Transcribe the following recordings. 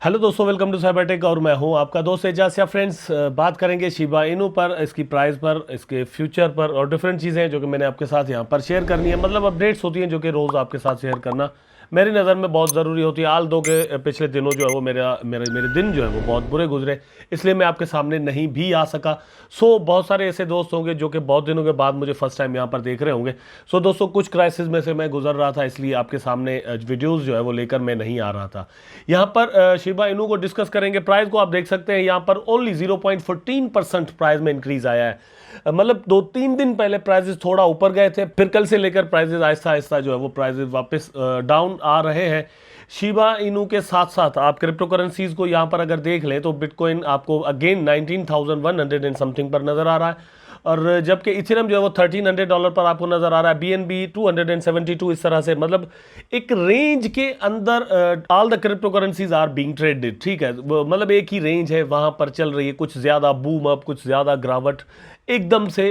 Hello दोस्तों, welcome to Cybertech और मैं हूं आपका दोस्त एजाज। या फ्रेंड्स, बात करेंगे शिबा इनू पर, इसकी प्राइस पर, इसके फ्यूचर पर और डिफरेंट चीज़ें हैं जो कि मैंने आपके साथ यहां पर शेयर करनी है। मतलब अपडेट्स होती हैं जो कि रोज़ आपके साथ शेयर करना मेरी नज़र में बहुत ज़रूरी होती है। आल दो के पिछले दिनों जो है वो मेरे मेरे दिन जो है वो बहुत बुरे गुजरे, इसलिए मैं आपके सामने नहीं भी आ सका। बहुत सारे ऐसे दोस्त होंगे जो कि बहुत दिनों के बाद मुझे फर्स्ट टाइम यहाँ पर देख रहे होंगे। दोस्तों, कुछ क्राइसिस में से मैं गुजर रहा था, इसलिए आपके सामने वीडियोज़ जो है वो लेकर मैं नहीं आ रहा था। यहाँ पर शिबा इनू को डिस्कस करेंगे। प्राइस को आप देख सकते हैं, यहाँ पर ओनली 0.14% प्राइस में इंक्रीज आया है। मतलब 2-3 दिन पहले प्राइजेस थोड़ा ऊपर गए थे, फिर कल से लेकर प्राइजेस आहिस्ता आहिस्ता जो है वो प्राइजेस वापस डाउन आ रहे हैं। शिबा इनू के साथ साथ आप क्रिप्टो करेंसीज को यहाँ पर अगर देख लें तो बिटकॉइन आपको अगेन 19,100 एंड समथिंग पर नजर आ रहा है, और जबकि इथेरियम जो है वो $1,300 पर आपको नजर आ रहा है। बीएनबी 272, इस तरह से मतलब एक रेंज के अंदर all the crypto currencies are being traded. ठीक है, मतलब एक ही रेंज है, वहां पर चल रही है। कुछ ज्यादा बूम अप, कुछ ज्यादा गिरावट, एकदम से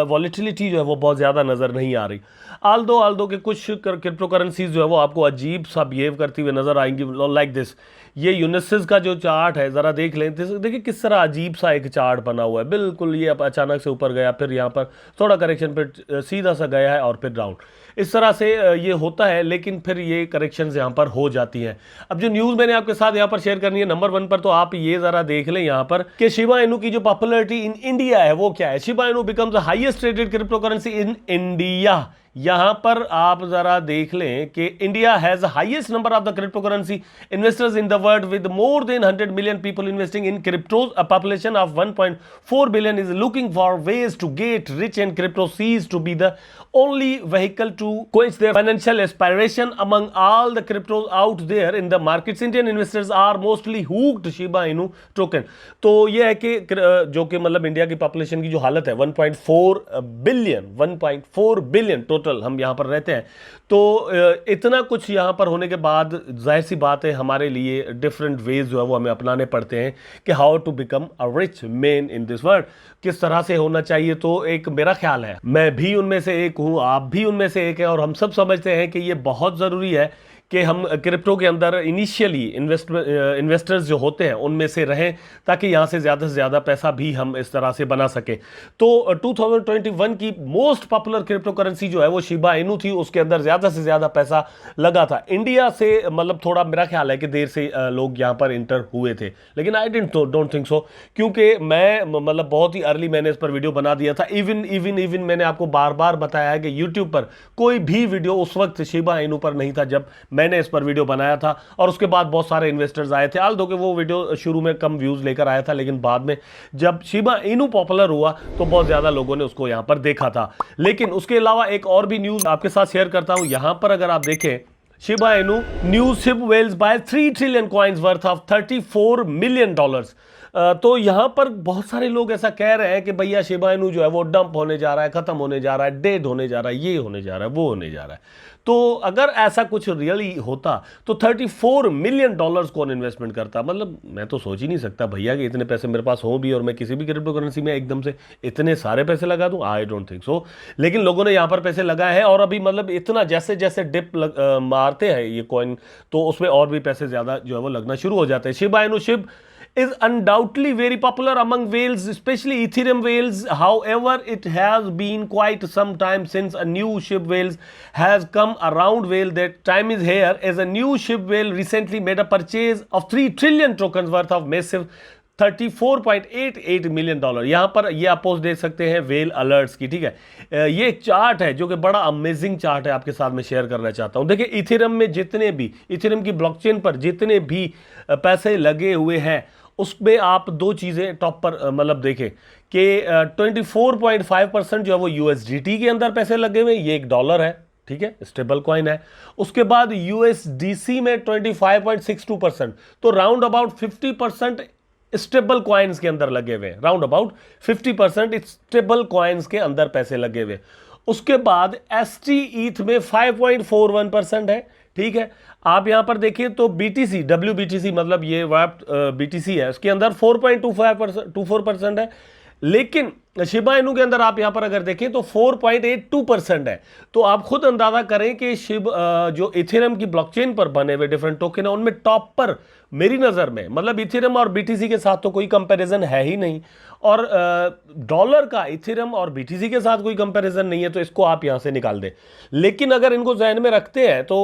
वॉलेटिलिटी जो है वो बहुत ज्यादा नजर नहीं आ रही। आल्दो के कुछ क्रिप्टो करेंसीज जो है वो आपको अजीब सा बिहेव करती हुए नजर आएंगी, लाइक दिस। ये यूनिसिस का जो चार्ट है जरा देख लें, देखिए किस तरह अजीब सा एक चार्ट बना हुआ है। बिल्कुल ये अब अचानक से ऊपर गया, फिर यहाँ पर थोड़ा करेक्शन, फिर सीधा सा गया है और फिर डाउन। इस तरह से ये होता है, लेकिन फिर ये करेक्शंस यहाँ पर हो जाती हैं। अब जो न्यूज़ मैंने आपके साथ यहाँ पर शेयर करनी है, नंबर 1 पर तो आप ये जरा देख लें यहाँ पर कि शिबा इनू की जो पॉपुलैरिटी इन इंडिया है वो क्या है। Shiba Inu becomes the highest traded crypto currency in India. यहां पर आप जरा देख लें कि India has highest number of the crypto currency investors in the world with more than 100 million people investing in cryptos. A population of 1.4 billion is looking for ways to get rich and crypto sees to be the only vehicle to quench their financial aspiration among all the cryptos out there in the markets. Indian investors are mostly hooked Shiba Inu token. तो ये है कि जो कि मतलब India की population की जो हालत है, 1.4 बिलियन टोटल हम यहाँ पर रहते हैं। तो इतना कुछ यहाँ पर होने के बाद जाहिर सी बात है हमारे लिए डिफरेंट वेज जो है वो हमें अपनाने पड़ते हैं कि how to become a rich man in this world, किस तरह से होना चाहिए। तो एक मेरा ख्याल है, मैं भी उनमें से एक हूं, आप भी उनमें से एक है, और हम सब समझते हैं कि ये बहुत ज़रूरी है कि हम क्रिप्टो के अंदर इनिशियली इन्वेस्टर्स जो होते हैं उनमें से रहें, ताकि यहाँ से ज़्यादा पैसा भी हम इस तरह से बना सकें। तो 2021 की मोस्ट पॉपुलर क्रिप्टो करेंसी जो है वो शिबा इनू थी, उसके अंदर ज़्यादा से ज़्यादा पैसा लगा था। इंडिया से मतलब थोड़ा मेरा ख्याल है कि देर से लोग यहाँ पर इंटर हुए थे, लेकिन आई डोंट थिंक सो, क्योंकि मैं मतलब बहुत ही अर्ली मैंने इस पर वीडियो बना दिया था। इवन मैंने आपको बार बार बताया है कि यूट्यूब पर कोई भी वीडियो उस वक्त शिबा इनू पर नहीं था जब मैंने इस पर वीडियो बनाया था, और उसके बाद बहुत सारे इन्वेस्टर्स आए थे। आल दो कि वो वीडियो शुरू में कम व्यूज लेकर आया था, लेकिन बाद में जब शिबा इनू पॉपुलर हुआ तो बहुत ज्यादा लोगों ने उसको यहां पर देखा था। लेकिन उसके अलावा एक और भी न्यूज आपके साथ शेयर करता हूं। यहां पर अगर आप देखें, Shiba Inu new ship whales buy 3 trillion coins worth of $34 million. तो यहां पर बहुत सारे लोग ऐसा कह रहे हैं कि भैया शिबा इनू जो है वो डंप होने जा रहा है, खत्म होने जा रहा है, डेड होने जा रहा है, ये होने जा रहा है, वो होने जा रहा है। तो अगर ऐसा कुछ रियली होता तो $34 मिलियन कौन इन्वेस्टमेंट करता। मतलब मैं तो सोच ही नहीं सकता भैया कि इतने पैसे मेरे पास हों भी और मैं किसी भी क्रिप्टो करेंसी में एकदम से इतने सारे पैसे लगा दूं। I don't think so. लेकिन लोगों ने यहां पर पैसे लगाए हैं, और अभी मतलब इतना जैसे जैसे डिप मारते हैं ये कॉइन, तो उसमें और भी पैसे ज्यादा जो है वो लगना शुरू हो जाते हैं। Shiba Inu ship is undoubtedly very popular among whales, especially Ethereum whales. However, it has been quite some time since a new ship whales has come around. Whale that time is here, as a new ship whale recently made a purchase of 3 trillion tokens worth of massive $34.88 million. यहां पर ये आप post देख सकते हैं well alerts की। ठीक है, ये एक चार्ट है जो कि बड़ा अमेजिंग चार्ट है, आपके साथ मैं शेयर करना चाहता हूं। देखिए इथेरियम में जितने भी, इथेरियम की ब्लॉकचेन पर जितने भी पैसे लगे हुए हैं, उसमें आप दो चीजें टॉप पर मतलब देखें कि 24.5% जो है वो यूएसडीटी के अंदर पैसे लगे हुए, ये $1 है। ठीक है, स्टेबल कॉइन है। उसके बाद यूएसडीसी में 25.62%, तो राउंड अबाउट 50% स्टेबल कॉइन्स के अंदर लगे हुए, राउंड अबाउट 50% स्टेबल कॉइन्स के अंदर पैसे लगे हुए। उसके बाद एसटी ईथ में 5.41% है। ठीक है, आप यहां पर देखिए तो बीटीसी, WBTC मतलब ये वाप बीटीसी है, उसके अंदर 4.24% है। लेकिन शिबा इनू के अंदर आप यहां पर अगर देखें तो 4.82% है। तो आप खुद अंदाजा करें कि जो इथेरियम की ब्लॉकचेन पर बने हुए डिफरेंट टोकन है उनमें टॉप पर मेरी नज़र में, मतलब इथेरियम और बीटीसी के साथ तो कोई कंपैरिजन है ही नहीं, और डॉलर का इथेरियम और बीटीसी के साथ कोई कंपैरिजन नहीं है, तो इसको आप यहां से निकाल दें। लेकिन अगर इनको जहन में रखते हैं तो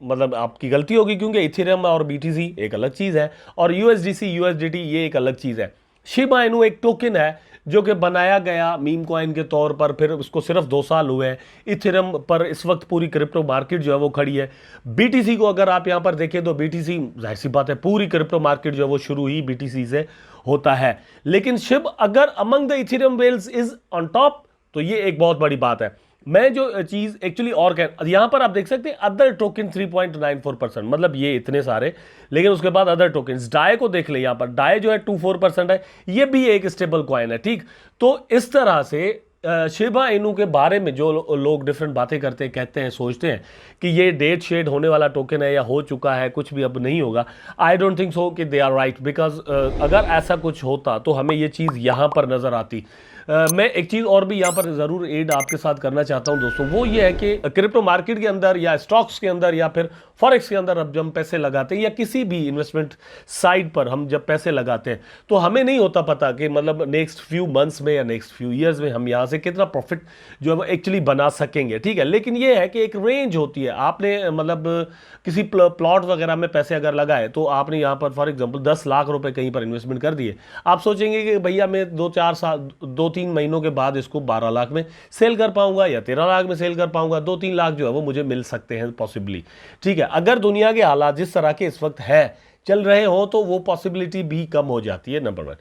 मतलब आपकी गलती होगी, क्योंकि इथेरियम और बीटीसी एक अलग चीज़ है और यूएसडीसी यूएसडीटी ये एक अलग चीज़ है। शिबा इनू एक टोकन है जो कि बनाया गया मीम कॉइन के तौर पर, फिर उसको सिर्फ 2 साल हुए हैं। इथेरियम पर इस वक्त पूरी क्रिप्टो मार्केट जो है वो खड़ी है। बीटीसी को अगर आप यहां पर देखें तो बीटीसी जाहिर सी बात है पूरी क्रिप्टो मार्केट जो है वो शुरू ही बीटीसी से होता है। लेकिन शिब अगर among the Ethereum whales is on top, तो ये एक बहुत बड़ी बात है। मैं जो चीज एक्चुअली और कह यहां पर आप देख सकते हैं अदर टोकन 3.94%, मतलब ये इतने सारे, लेकिन उसके बाद अदर टोकन डाई को देख ले, यहां पर डाई जो है 24% है, ये भी एक स्टेबल कॉइन है। ठीक, तो इस तरह से शिबा इनू के बारे में जो लोग डिफरेंट बातें करते हैं, कहते हैं, सोचते हैं कि ये डेट शेड होने वाला टोकन है या हो चुका है, कुछ भी अब नहीं होगा, आई डोंट थिंक सो कि दे आर राइट। बिकॉज अगर ऐसा कुछ होता तो हमें ये चीज़ यहाँ पर नज़र आती। मैं एक चीज़ और भी यहाँ पर ज़रूर एड आपके साथ करना चाहता हूँ दोस्तों, वो ये है कि क्रिप्टो मार्केट के अंदर या स्टॉक्स के अंदर या फिर फॉरेक्स के अंदर अब जब हम पैसे लगाते हैं या किसी भी इन्वेस्टमेंट साइट पर हम जब पैसे लगाते हैं तो हमें नहीं होता पता कि मतलब नेक्स्ट फ्यू मंथ्स में या नेक्स्ट फ्यू ईयर्स में हम यहाँ से कितना प्रॉफिट जो है वो एक्चुअली बना सकेंगे। ठीक है, लेकिन ये है कि एक रेंज होती है। आपने मतलब किसी प्लॉट वगैरह में पैसे अगर लगाए तो आपने यहाँ पर फॉर एग्जाम्पल 10 लाख रुपए कहीं पर इन्वेस्टमेंट कर दिए, आप सोचेंगे कि भैया मैं 2-3 महीनों के बाद इसको 12 लाख में सेल कर पाऊंगा या 13 लाख में सेल कर पाऊंगा, 2-3 लाख जो है वो मुझे मिल सकते हैं पॉसिबली। ठीक है, अगर दुनिया के हालात जिस तरह के इस वक्त है चल रहे हो तो वो पॉसिबिलिटी भी कम हो जाती है, नंबर 1।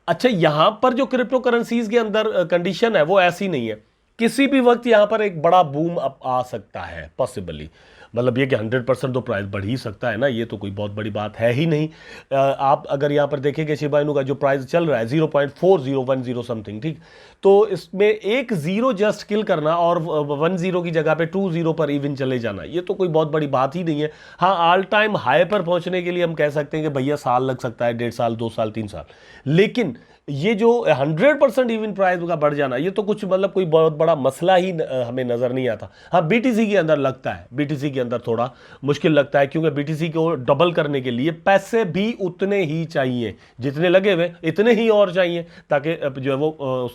अच्छा, यहां पर जो क्रिप्टो करेंसीज के अंदर कंडीशन है वो ऐसी नहीं है, किसी भी वक्त यहां पर एक बड़ा बूम अप आ सकता है पॉसिबली। मतलब ये कि 100% तो प्राइस बढ़ ही सकता है ना, ये तो कोई बहुत बड़ी बात है ही नहीं। आप अगर यहाँ पर देखेंगे शिबा इनू का जो प्राइस चल रहा है 0.4010 समथिंग, ठीक, तो इसमें एक जीरो जस्ट किल करना और 10 की जगह पे 20 पर इवन चले जाना, ये तो कोई बहुत बड़ी बात ही नहीं है। हाँ, ऑल टाइम हाई पर पहुंचने के लिए हम कह सकते हैं कि भैया साल लग सकता है, 1.5 साल, 2 साल, 3 साल, लेकिन ये जो 100% इवन प्राइस का बढ़ जाना, ये तो कुछ मतलब कोई बहुत बड़ा मसला ही हमें नजर नहीं आता। हाँ, बीटीसी के अंदर लगता है, बीटीसी के अंदर थोड़ा मुश्किल लगता है, क्योंकि बीटीसी को डबल करने के लिए पैसे भी उतने ही चाहिए, जितने लगे हुए इतने ही और चाहिए, ताकि जो है वो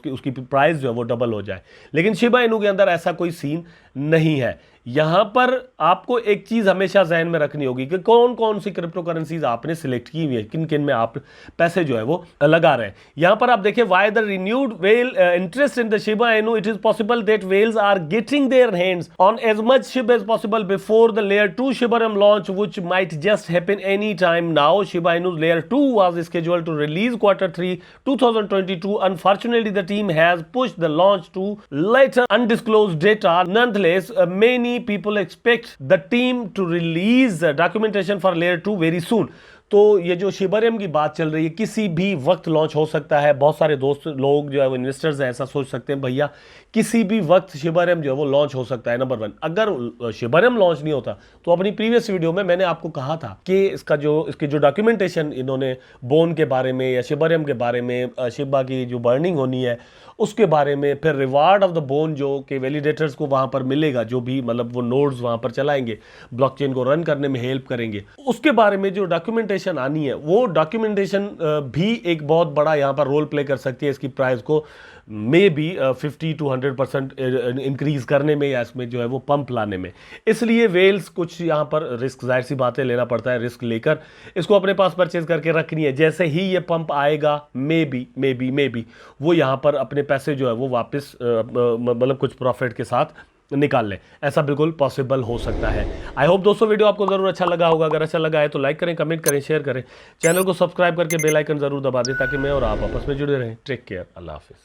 उसकी प्राइस जो है वो डबल हो जाए। लेकिन शिबा इनू के अंदर ऐसा कोई सीन नहीं है। यहां पर आपको एक चीज हमेशा जहन में रखनी होगी कि कौन कौन सी क्रिप्टो करेंसीज आपने सिलेक्ट की हुई है, किन किन में आप पैसे जो है वो लगा रहे हैं। यहां पर आप देखिए, why the renewed whale interest in the Shiba Inu, it is possible that whales are getting their hands on as much Shib as possible before the layer 2 Shibarium launch, which might just happen any time now. Shiba Inu layer 2 was scheduled to release Q3 2022. Unfortunately, the team has pushed the launch to later undisclosed data. Nonetheless, many people expect the team to release documentation for layer 2 very soon. तो ये जो शिबरम की बात चल रही है, किसी भी वक्त लॉन्च हो सकता है। बहुत सारे दोस्त लोग जो है वो इन्वेस्टर्स हैं ऐसा सोच सकते हैं भैया किसी भी वक्त शिबरम जो है वो लॉन्च हो सकता है। नंबर 1, अगर शिबरम लॉन्च नहीं होता तो अपनी प्रीवियस वीडियो में मैंने आपको कहा था कि इसकी जो डॉक्यूमेंटेशन इन्होंने बोन के बारे में या शिबरम के बारे में, शिबा की जो बर्निंग होनी है उसके बारे में, फिर रिवार्ड ऑफ द बोन जो कि वैलिडेटर्स को वहां पर मिलेगा, जो भी मतलब वो नोड्स वहां पर चलाएंगे, ब्लॉकचेन को रन करने में हेल्प करेंगे, उसके बारे में जो डॉक्यूमेंटेशन आनी है, वो डॉक्यूमेंटेशन भी एक बहुत बड़ा यहां पर रोल प्ले कर सकती है इसकी प्राइस को मे बी 50 to 100% इंक्रीज करने में या इसमें जो है वो पंप लाने में। इसलिए वेल्स कुछ यहाँ पर रिस्क, जाहिर सी बातें लेना पड़ता है, रिस्क लेकर इसको अपने पास परचेज करके रखनी है। जैसे ही ये पंप आएगा मे बी वो यहाँ पर अपने पैसे जो है वो वापस मतलब कुछ प्रॉफिट के साथ निकाल लें, ऐसा बिल्कुल पॉसिबल हो सकता है। आई होप दोस्तों वीडियो आपको जरूर अच्छा लगा होगा। अगर अच्छा लगा है तो लाइक करें, कमेंट करें, शेयर करें, चैनल को सब्सक्राइब करके बेल आइकन जरूर दबा दें ताकि मैं और आप आपस में जुड़े रहें। टेक केयर, अल्लाह हाफिज़।